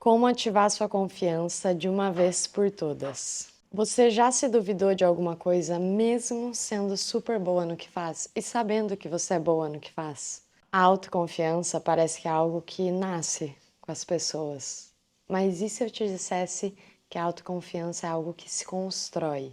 Como ativar sua confiança de uma vez por todas? Você já se duvidou de alguma coisa, mesmo sendo super boa no que faz e sabendo que você é boa no que faz? A autoconfiança parece que é algo que nasce com as pessoas. Mas e se eu te dissesse que a autoconfiança é algo que se constrói?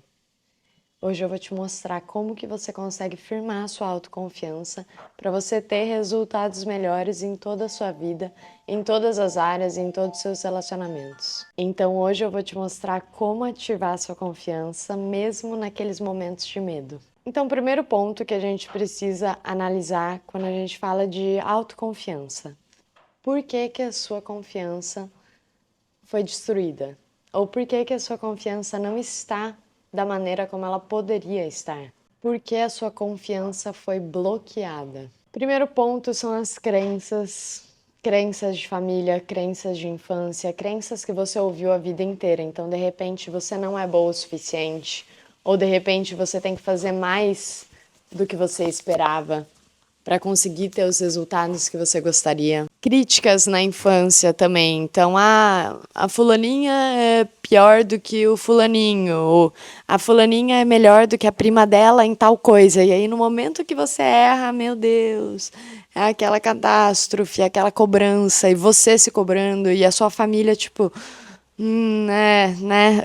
Hoje eu vou te mostrar como que você consegue firmar a sua autoconfiança para você ter resultados melhores em toda a sua vida, em todas as áreas, em todos os seus relacionamentos. Então hoje eu vou te mostrar como ativar a sua confiança mesmo naqueles momentos de medo. Então, o primeiro ponto que a gente precisa analisar quando a gente fala de autoconfiança. Por que que a sua confiança foi destruída? Ou por que que a sua confiança não está da maneira como ela poderia estar? Por que a sua confiança foi bloqueada? Primeiro ponto são as crenças, crenças de família, crenças de infância, crenças que você ouviu a vida inteira. Então, de repente, você não é boa o suficiente, ou de repente você tem que fazer mais do que você esperava para conseguir ter os resultados que você gostaria. Críticas na infância também. Então, a fulaninha é pior do que o fulaninho, ou a fulaninha é melhor do que a prima dela em tal coisa. E aí, no momento que você erra, meu Deus, é aquela catástrofe, aquela cobrança, e você se cobrando, e a sua família, tipo, né?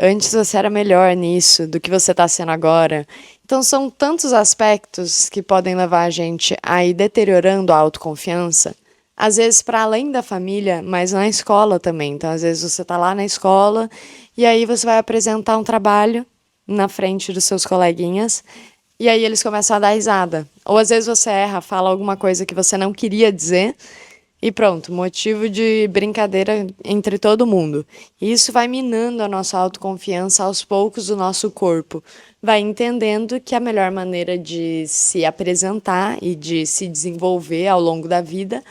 Antes você era melhor nisso do que você está sendo agora. Então são tantos aspectos que podem levar a gente a ir deteriorando a autoconfiança, às vezes para além da família, mas na escola também. Então às vezes você está lá na escola e aí você vai apresentar um trabalho na frente dos seus coleguinhas e aí eles começam a dar risada. Ou às vezes você erra, fala alguma coisa que você não queria dizer e pronto, motivo de brincadeira entre todo mundo. E isso vai minando a nossa autoconfiança aos poucos do nosso corpo. Vai entendendo que a melhor maneira de se apresentar e de se desenvolver ao longo da vida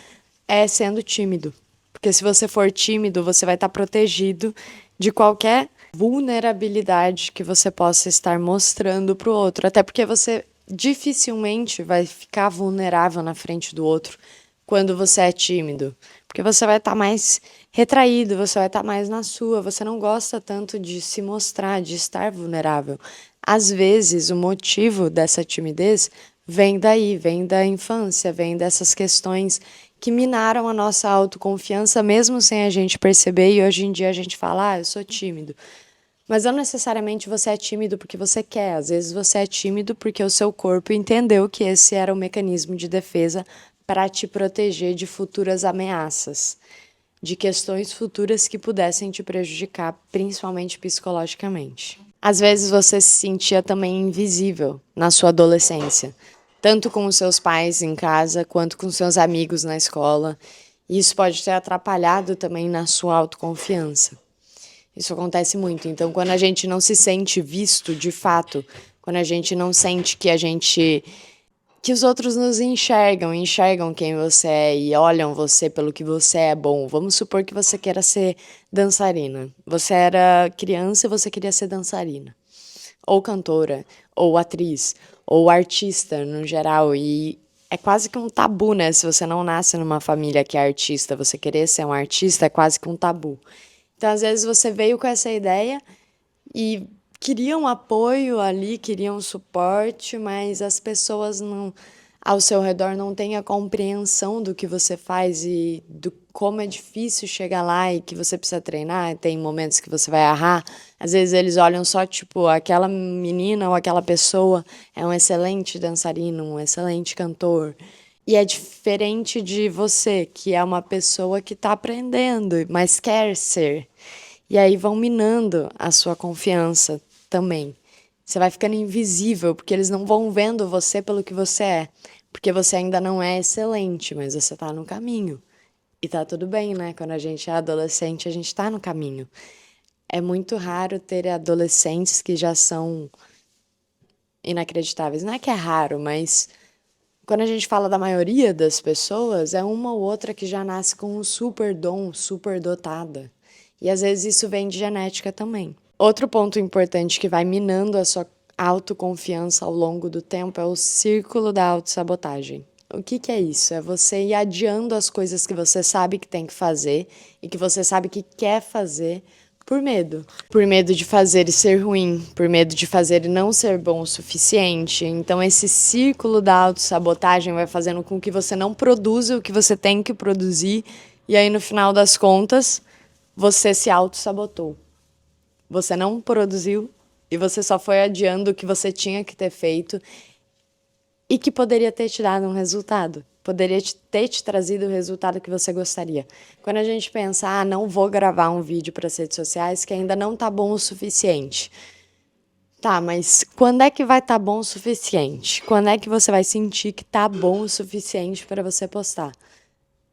é sendo tímido. Porque se você for tímido, você vai estar protegido de qualquer vulnerabilidade que você possa estar mostrando para o outro. Até porque você dificilmente vai ficar vulnerável na frente do outro quando você é tímido. Porque você vai estar mais retraído, você vai estar mais na sua, você não gosta tanto de se mostrar, de estar vulnerável. Às vezes, o motivo dessa timidez vem daí, vem da infância, vem dessas questões que minaram a nossa autoconfiança, mesmo sem a gente perceber, e hoje em dia a gente fala, eu sou tímido. Mas não necessariamente você é tímido porque você quer, às vezes você é tímido porque o seu corpo entendeu que esse era o mecanismo de defesa para te proteger de futuras ameaças, de questões futuras que pudessem te prejudicar, principalmente psicologicamente. Às vezes você se sentia também invisível na sua adolescência, tanto com os seus pais em casa quanto com seus amigos na escola. E isso pode ter atrapalhado também na sua autoconfiança. Isso acontece muito. Então, quando a gente não se sente visto de fato, quando a gente não sente que os outros nos enxergam, enxergam quem você é e olham você pelo que você é bom. Vamos supor que você queira ser dançarina. Você era criança e você queria ser dançarina, ou cantora, ou atriz, ou artista no geral. E é quase que um tabu, né? Se você não nasce numa família que é artista, você querer ser um artista é quase que um tabu. Então, às vezes, você veio com essa ideia e queriam apoio ali, queriam suporte, mas as pessoas não, ao seu redor não têm a compreensão do que você faz e do como é difícil chegar lá e que você precisa treinar, tem momentos que você vai errar. Às vezes eles olham só, tipo, aquela menina ou aquela pessoa é um excelente dançarino, um excelente cantor. E é diferente de você, que é uma pessoa que está aprendendo, mas quer ser. E aí vão minando a sua confiança também. Você vai ficando invisível, porque eles não vão vendo você pelo que você é. Porque você ainda não é excelente, mas você está no caminho. E tá tudo bem, né? Quando a gente é adolescente, a gente está no caminho. É muito raro ter adolescentes que já são inacreditáveis. Não é que é raro, mas quando a gente fala da maioria das pessoas, é uma ou outra que já nasce com um super dom, super dotada. E às vezes isso vem de genética também. Outro ponto importante que vai minando a sua autoconfiança ao longo do tempo é o círculo da autossabotagem. O que que é isso? É você ir adiando as coisas que você sabe que tem que fazer e que você sabe que quer fazer por medo. Por medo de fazer e ser ruim, por medo de fazer e não ser bom o suficiente. Então, esse círculo da autossabotagem vai fazendo com que você não produza o que você tem que produzir, e aí, no final das contas, você se autossabotou. Você não produziu e você só foi adiando o que você tinha que ter feito e que poderia ter te dado um resultado. Poderia ter te trazido o resultado que você gostaria. Quando a gente pensa, não vou gravar um vídeo para as redes sociais que ainda não tá bom o suficiente. Tá, mas quando é que vai estar bom o suficiente? Quando é que você vai sentir que tá bom o suficiente para você postar?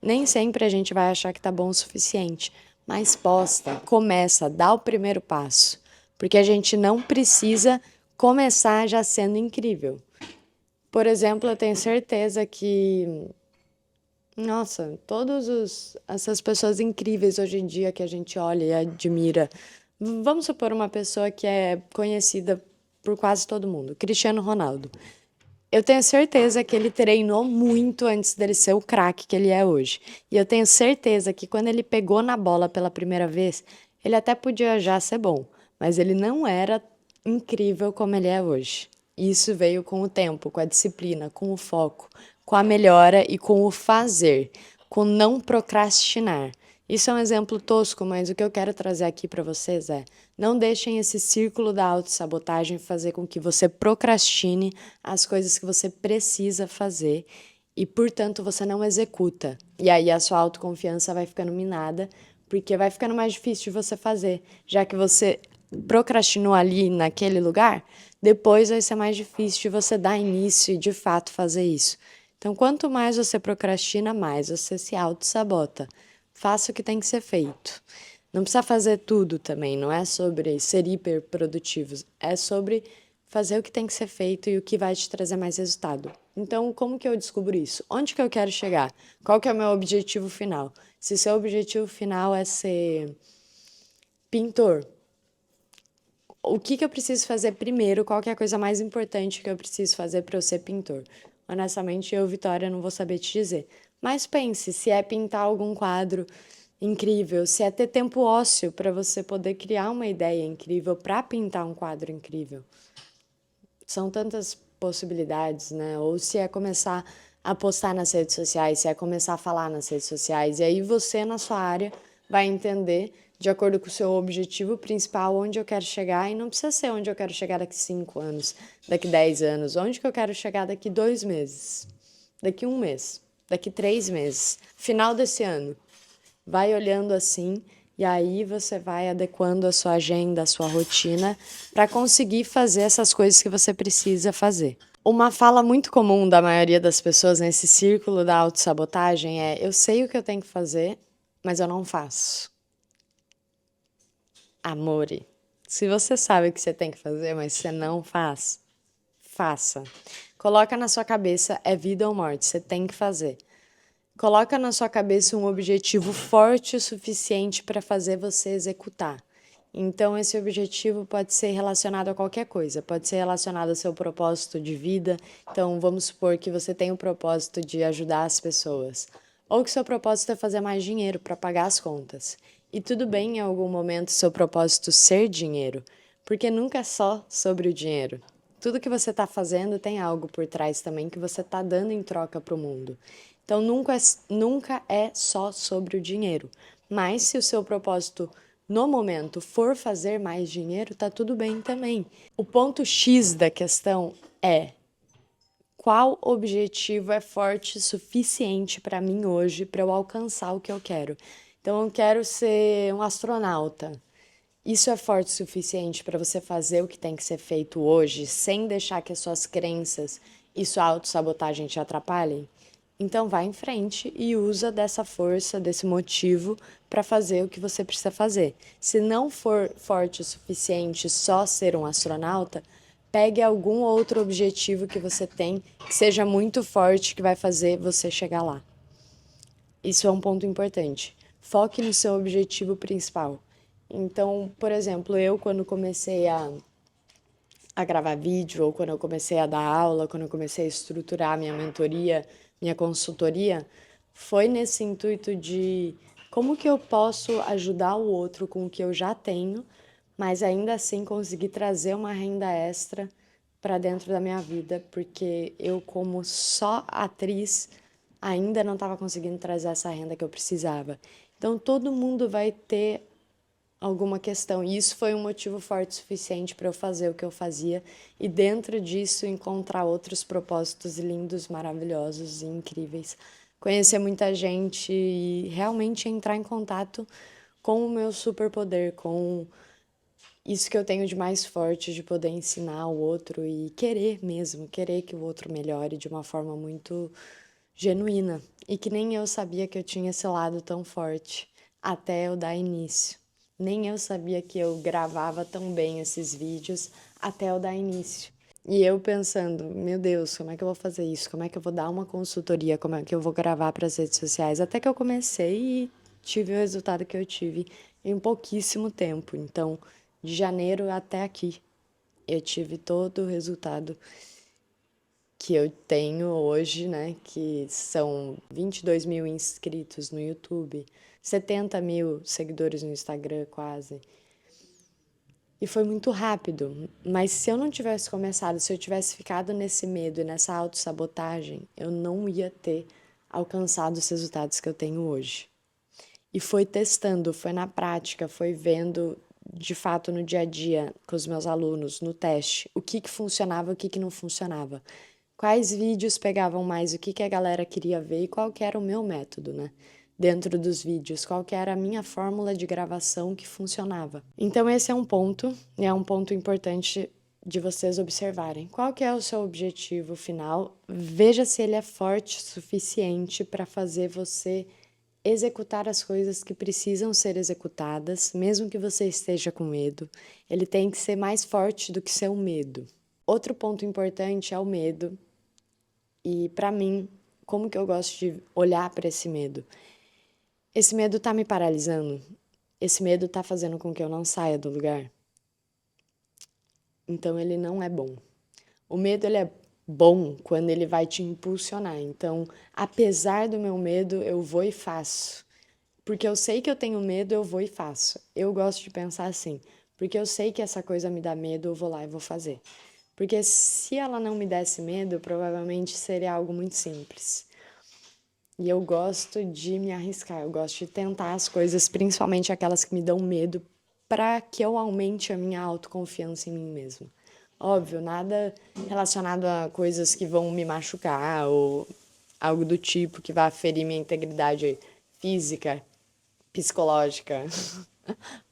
Nem sempre a gente vai achar que tá bom o suficiente, mas posta, começa, dá o primeiro passo, porque a gente não precisa começar já sendo incrível. Por exemplo, eu tenho certeza que, nossa, essas pessoas incríveis hoje em dia que a gente olha e admira, vamos supor uma pessoa que é conhecida por quase todo mundo, Cristiano Ronaldo. Eu tenho certeza que ele treinou muito antes dele ser o craque que ele é hoje. E eu tenho certeza que quando ele pegou na bola pela primeira vez, ele até podia já ser bom, mas ele não era incrível como ele é hoje. Isso veio com o tempo, com a disciplina, com o foco, com a melhora e com o fazer, com não procrastinar. Isso é um exemplo tosco, mas o que eu quero trazer aqui para vocês é: não deixem esse círculo da autossabotagem fazer com que você procrastine as coisas que você precisa fazer e, portanto, você não executa. E aí a sua autoconfiança vai ficando minada, porque vai ficando mais difícil de você fazer, já que você procrastinou ali naquele lugar, depois vai ser mais difícil de você dar início e de fato fazer isso. Então, quanto mais você procrastina, mais você se auto-sabota. Faça o que tem que ser feito. Não precisa fazer tudo também, não é sobre ser hiperprodutivo, é sobre fazer o que tem que ser feito e o que vai te trazer mais resultado. Então, como que eu descubro isso? Onde que eu quero chegar? Qual que é o meu objetivo final? Se seu objetivo final é ser pintor, o que eu preciso fazer primeiro? Qual que é a coisa mais importante que eu preciso fazer para eu ser pintor? Honestamente, eu, Vitória, não vou saber te dizer. Mas pense, se é pintar algum quadro incrível, se é ter tempo ósseo para você poder criar uma ideia incrível para pintar um quadro incrível. São tantas possibilidades, né? Ou se é começar a postar nas redes sociais, se é começar a falar nas redes sociais, e aí você, na sua área, vai entender, de acordo com o seu objetivo principal, onde eu quero chegar, e não precisa ser onde eu quero chegar daqui 5 anos, daqui 10 anos, onde que eu quero chegar daqui 2 meses, daqui 1 mês, daqui 3 meses, final desse ano. Vai olhando assim e aí você vai adequando a sua agenda, a sua rotina para conseguir fazer essas coisas que você precisa fazer. Uma fala muito comum da maioria das pessoas nesse círculo da autossabotagem é: eu sei o que eu tenho que fazer, mas eu não faço. Amore, se você sabe o que você tem que fazer, mas você não faz, faça. Coloca na sua cabeça, é vida ou morte, você tem que fazer. Coloca na sua cabeça um objetivo forte o suficiente para fazer você executar. Então, esse objetivo pode ser relacionado a qualquer coisa, pode ser relacionado ao seu propósito de vida. Então, vamos supor que você tem o propósito de ajudar as pessoas, ou que seu propósito é fazer mais dinheiro para pagar as contas. E tudo bem em algum momento seu propósito ser dinheiro, porque nunca é só sobre o dinheiro. Tudo que você está fazendo tem algo por trás também que você está dando em troca para o mundo. Então, nunca é só sobre o dinheiro. Mas se o seu propósito no momento for fazer mais dinheiro, tá tudo bem também. O ponto X da questão é: qual objetivo é forte o suficiente para mim hoje para eu alcançar o que eu quero? Então, eu quero ser um astronauta. Isso é forte o suficiente para você fazer o que tem que ser feito hoje, sem deixar que as suas crenças e sua autossabotagem te atrapalhem? Então vai em frente e usa dessa força, desse motivo para fazer o que você precisa fazer. Se não for forte o suficiente só ser um astronauta, pegue algum outro objetivo que você tem que seja muito forte, que vai fazer você chegar lá. Isso é um ponto importante. Foque no seu objetivo principal. Então, por exemplo, eu quando comecei a gravar vídeo, ou quando eu comecei a dar aula, quando eu comecei a estruturar minha mentoria, minha consultoria foi nesse intuito de como que eu posso ajudar o outro com o que eu já tenho, mas ainda assim conseguir trazer uma renda extra para dentro da minha vida, porque eu, como só atriz, ainda não estava conseguindo trazer essa renda que eu precisava. Então, todo mundo vai ter alguma questão. E isso foi um motivo forte o suficiente para eu fazer o que eu fazia e dentro disso encontrar outros propósitos lindos, maravilhosos e incríveis. Conhecer muita gente e realmente entrar em contato com o meu superpoder, com isso que eu tenho de mais forte, de poder ensinar o outro e querer mesmo, querer que o outro melhore de uma forma muito genuína. E que nem eu sabia que eu tinha esse lado tão forte até eu dar início. Nem eu sabia que eu gravava tão bem esses vídeos até eu dar início. E eu pensando, meu Deus, como é que eu vou fazer isso? Como é que eu vou dar uma consultoria? Como é que eu vou gravar para as redes sociais? Até que eu comecei e tive o resultado que eu tive em pouquíssimo tempo. Então, de janeiro até aqui, eu tive todo o resultado que eu tenho hoje, né? Que são 22 mil inscritos no YouTube, 70 mil seguidores no Instagram, quase. E foi muito rápido, mas se eu não tivesse começado, se eu tivesse ficado nesse medo e nessa autossabotagem, eu não ia ter alcançado os resultados que eu tenho hoje. E foi testando, foi na prática, foi vendo de fato no dia a dia com os meus alunos, no teste, o que funcionava, o que não funcionava. Quais vídeos pegavam mais, o que a galera queria ver e qual que era o meu método, né? Dentro dos vídeos, qual que era a minha fórmula de gravação que funcionava. Então esse é um ponto, e é um ponto importante de vocês observarem. Qual que é o seu objetivo final? Veja se ele é forte o suficiente para fazer você executar as coisas que precisam ser executadas, mesmo que você esteja com medo. Ele tem que ser mais forte do que seu medo. Outro ponto importante é o medo. E para mim, como que eu gosto de olhar para esse medo? Esse medo tá me paralisando. Esse medo tá fazendo com que eu não saia do lugar. Então ele não é bom. O medo ele é bom quando ele vai te impulsionar. Então, apesar do meu medo, eu vou e faço. Porque eu sei que eu tenho medo, eu vou e faço. Eu gosto de pensar assim, porque eu sei que essa coisa me dá medo, eu vou lá e vou fazer. Porque se ela não me desse medo, provavelmente seria algo muito simples. E eu gosto de me arriscar, eu gosto de tentar as coisas, principalmente aquelas que me dão medo, para que eu aumente a minha autoconfiança em mim mesmo. Óbvio, nada relacionado a coisas que vão me machucar ou algo do tipo que vá ferir minha integridade física, psicológica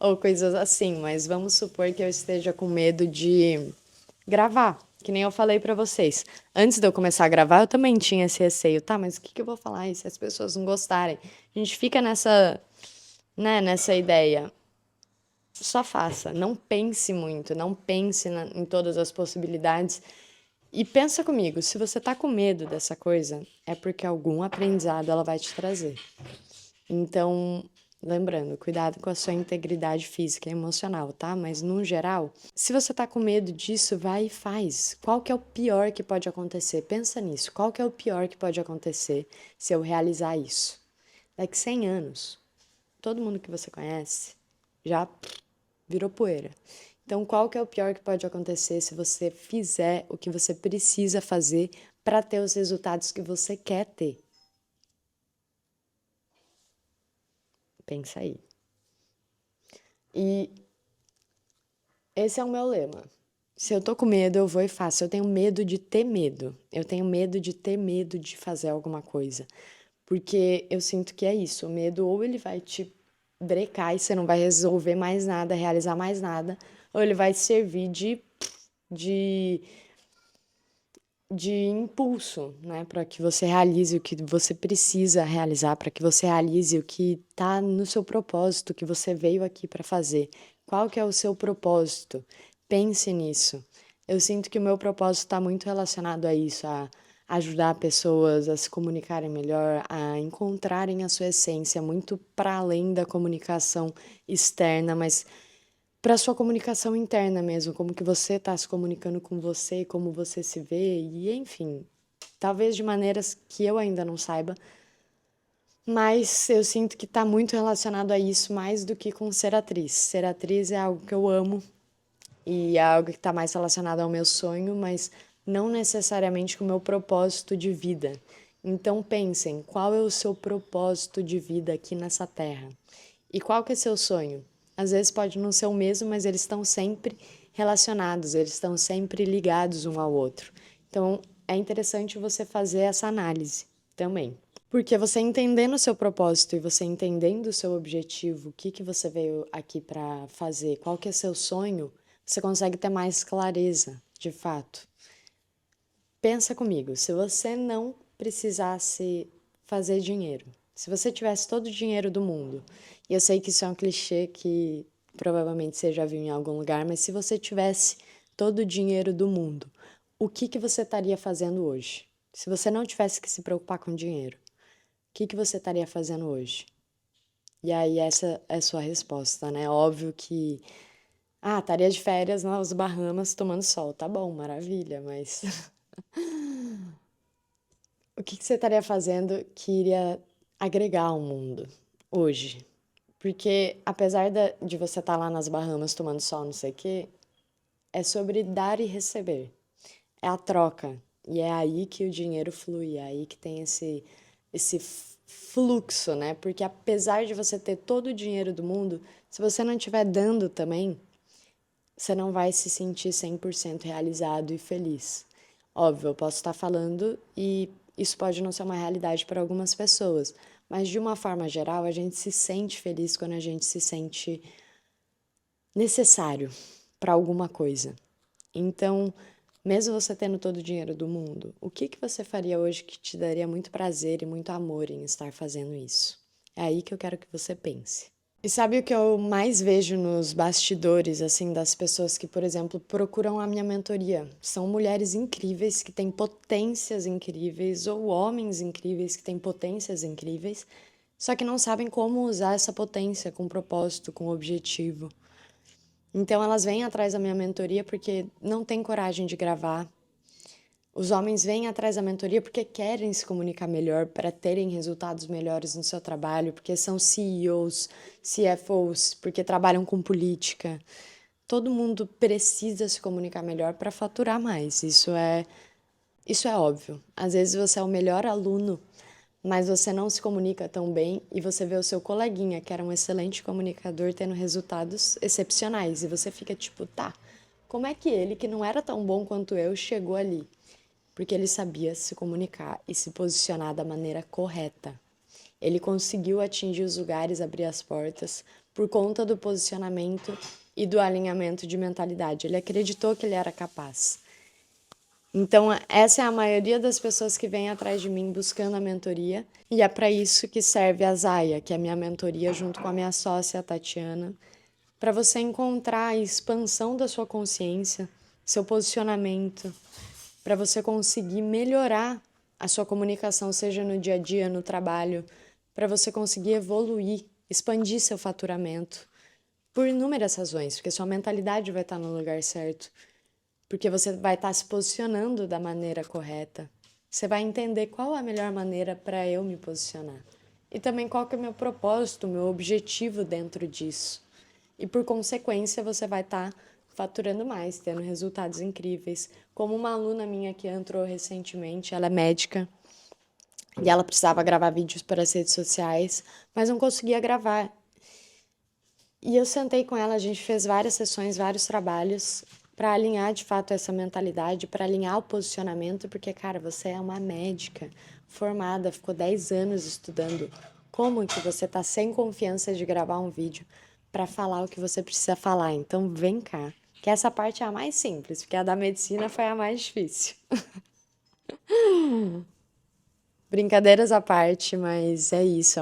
ou coisas assim, mas vamos supor que eu esteja com medo de gravar, que nem eu falei pra vocês. Antes de eu começar a gravar, eu também tinha esse receio, tá, mas o que que eu vou falar e se as pessoas não gostarem? A gente fica nessa, né, nessa ideia. Só faça, não pense muito, não pense em todas as possibilidades. E pensa comigo, se você tá com medo dessa coisa, é porque algum aprendizado ela vai te trazer. Então, lembrando, cuidado com a sua integridade física e emocional, tá? Mas no geral, se você tá com medo disso, vai e faz. Qual que é o pior que pode acontecer? Pensa nisso. Qual que é o pior que pode acontecer se eu realizar isso? Daqui 100 anos, todo mundo que você conhece já virou poeira. Então, qual que é o pior que pode acontecer se você fizer o que você precisa fazer para ter os resultados que você quer ter? Pensa aí. E esse é o meu lema. Se eu tô com medo, eu vou e faço. Eu tenho medo de ter medo. Eu tenho medo de ter medo de fazer alguma coisa. Porque eu sinto que é isso. O medo ou ele vai te brecar e você não vai resolver mais nada, realizar mais nada, ou ele vai servir de, de impulso, né? Para que você realize o que você precisa realizar, para que você realize o que tá no seu propósito, que você veio aqui para fazer. Qual que é o seu propósito? Pense nisso. Eu sinto que o meu propósito está muito relacionado a isso, a ajudar pessoas a se comunicarem melhor, a encontrarem a sua essência, muito para além da comunicação externa, mas para sua comunicação interna mesmo, como que você está se comunicando com você, como você se vê, e enfim, talvez de maneiras que eu ainda não saiba, mas eu sinto que está muito relacionado a isso mais do que com ser atriz. Ser atriz é algo que eu amo e é algo que está mais relacionado ao meu sonho, mas não necessariamente com o meu propósito de vida. Então pensem, qual é o seu propósito de vida aqui nessa terra? E qual que é seu sonho? Às vezes pode não ser o mesmo, mas eles estão sempre relacionados, eles estão sempre ligados um ao outro. Então é interessante você fazer essa análise também. Porque você entendendo o seu propósito e você entendendo o seu objetivo, o que que você veio aqui para fazer, qual que é seu sonho, você consegue ter mais clareza, de fato. Pensa comigo, se você não precisasse fazer dinheiro, se você tivesse todo o dinheiro do mundo, e eu sei que isso é um clichê que provavelmente você já viu em algum lugar, mas se você tivesse todo o dinheiro do mundo, o que que você estaria fazendo hoje? Se você não tivesse que se preocupar com dinheiro, o que que você estaria fazendo hoje? E aí essa é a sua resposta, né? Óbvio que, estaria de férias nas Bahamas tomando sol. Tá bom, maravilha, mas o que que você estaria fazendo que iria agregar ao mundo hoje? Porque apesar de você estar lá nas Bahamas tomando sol, não sei o quê, é sobre dar e receber. É a troca. E é aí que o dinheiro flui, é aí que tem esse fluxo, né? Porque apesar de você ter todo o dinheiro do mundo, se você não estiver dando também, você não vai se sentir 100% realizado e feliz. Óbvio, eu posso estar falando e isso pode não ser uma realidade para algumas pessoas, mas de uma forma geral, a gente se sente feliz quando a gente se sente necessário para alguma coisa. Então, mesmo você tendo todo o dinheiro do mundo, o que que você faria hoje que te daria muito prazer e muito amor em estar fazendo isso? É aí que eu quero que você pense. E sabe o que eu mais vejo nos bastidores, assim, das pessoas que, por exemplo, procuram a minha mentoria? São mulheres incríveis que têm potências incríveis ou homens incríveis que têm potências incríveis, só que não sabem como usar essa potência com propósito, com objetivo. Então elas vêm atrás da minha mentoria porque não têm coragem de gravar. Os homens vêm atrás da mentoria porque querem se comunicar melhor para terem resultados melhores no seu trabalho, porque são CEOs, CFOs, porque trabalham com política. Todo mundo precisa se comunicar melhor para faturar mais. Isso é óbvio. Às vezes você é o melhor aluno, mas você não se comunica tão bem e você vê o seu coleguinha, que era um excelente comunicador, tendo resultados excepcionais. E você fica tipo, tá, como é que ele, que não era tão bom quanto eu, chegou ali? Porque ele sabia se comunicar e se posicionar da maneira correta. Ele conseguiu atingir os lugares, abrir as portas, por conta do posicionamento e do alinhamento de mentalidade. Ele acreditou que ele era capaz. Então, essa é a maioria das pessoas que vêm atrás de mim buscando a mentoria, e é para isso que serve a Zaya, que é a minha mentoria, junto com a minha sócia, a Tatiana, para você encontrar a expansão da sua consciência, seu posicionamento, para você conseguir melhorar a sua comunicação, seja no dia a dia, no trabalho, para você conseguir evoluir, expandir seu faturamento, por inúmeras razões, porque sua mentalidade vai estar no lugar certo, porque você vai estar se posicionando da maneira correta. Você vai entender qual é a melhor maneira para eu me posicionar. E também qual que é o meu propósito, o meu objetivo dentro disso. E por consequência, você vai estar faturando mais, tendo resultados incríveis. Como uma aluna minha que entrou recentemente, ela é médica e ela precisava gravar vídeos para as redes sociais, mas não conseguia gravar. E eu sentei com ela, a gente fez várias sessões, vários trabalhos para alinhar de fato essa mentalidade, para alinhar o posicionamento, porque, cara, você é uma médica formada, ficou 10 anos estudando. Como que você tá sem confiança de gravar um vídeo para falar o que você precisa falar? Então, vem cá, que essa parte é a mais simples, porque a da medicina foi a mais difícil. Brincadeiras à parte, mas é isso,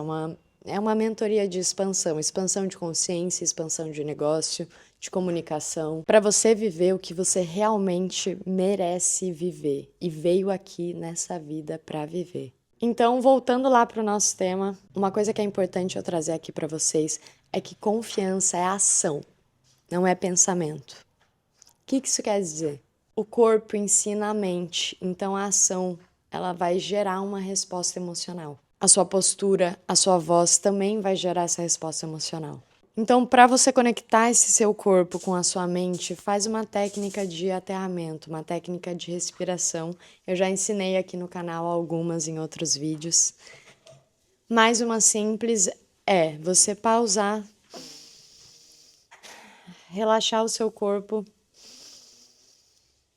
é uma mentoria de expansão, expansão de consciência, expansão de negócio, de comunicação, para você viver o que você realmente merece viver e veio aqui nessa vida para viver. Então, voltando lá para o nosso tema, uma coisa que é importante eu trazer aqui para vocês é que confiança é ação, não é pensamento. O que isso quer dizer? O corpo ensina a mente, então a ação ela vai gerar uma resposta emocional. A sua postura, a sua voz também vai gerar essa resposta emocional. Então, para você conectar esse seu corpo com a sua mente, faz uma técnica de aterramento, uma técnica de respiração. Eu já ensinei aqui no canal algumas em outros vídeos. Mais uma simples é você pausar, relaxar o seu corpo,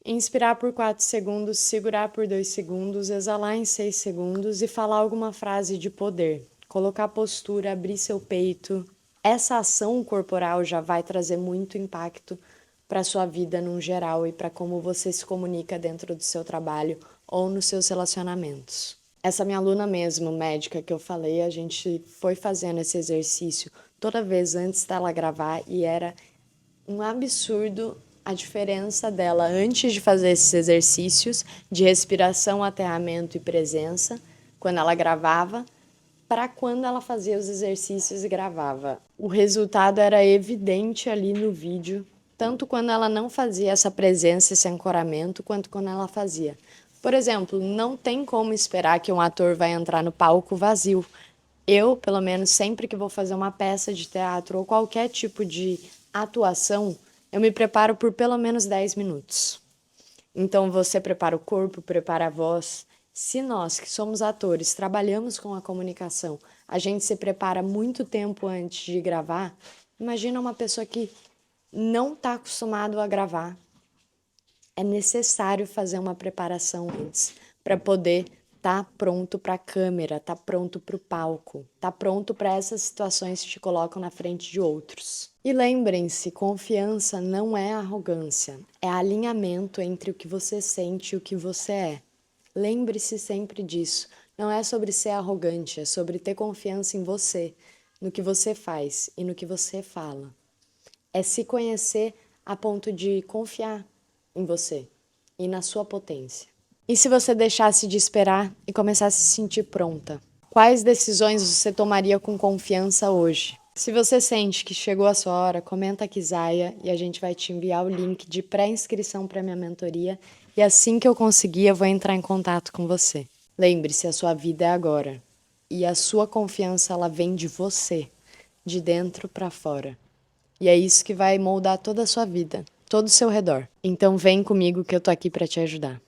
inspirar por 4 segundos, segurar por 2 segundos, exalar em 6 segundos e falar alguma frase de poder. Colocar postura, abrir seu peito. Essa ação corporal já vai trazer muito impacto para a sua vida no geral e para como você se comunica dentro do seu trabalho ou nos seus relacionamentos. Essa minha aluna mesmo, médica, que eu falei, a gente foi fazendo esse exercício toda vez antes dela gravar e era um absurdo a diferença dela antes de fazer esses exercícios de respiração, aterramento e presença, quando ela gravava, para quando ela fazia os exercícios e gravava. O resultado era evidente ali no vídeo, tanto quando ela não fazia essa presença, esse ancoramento, quanto quando ela fazia. Por exemplo, não tem como esperar que um ator vai entrar no palco vazio. Eu, pelo menos, sempre que vou fazer uma peça de teatro ou qualquer tipo de atuação, eu me preparo por pelo menos 10 minutos. Então, você prepara o corpo, prepara a voz. Se nós, que somos atores, trabalhamos com a comunicação, a gente se prepara muito tempo antes de gravar, imagina uma pessoa que não está acostumado a gravar. É necessário fazer uma preparação antes para poder estar pronto para a câmera, estar pronto para o palco, estar pronto para essas situações que te colocam na frente de outros. E lembrem-se, confiança não é arrogância, é alinhamento entre o que você sente e o que você é. Lembre-se sempre disso. Não é sobre ser arrogante, é sobre ter confiança em você, no que você faz e no que você fala. É se conhecer a ponto de confiar em você e na sua potência. E se você deixasse de esperar e começasse a se sentir pronta? Quais decisões você tomaria com confiança hoje? Se você sente que chegou a sua hora, comenta aqui, Zaya, e a gente vai te enviar o link de pré-inscrição para minha mentoria. E assim que eu conseguir, eu vou entrar em contato com você. Lembre-se, a sua vida é agora. E a sua confiança, ela vem de você, de dentro para fora. E é isso que vai moldar toda a sua vida, todo o seu redor. Então vem comigo que eu tô aqui para te ajudar.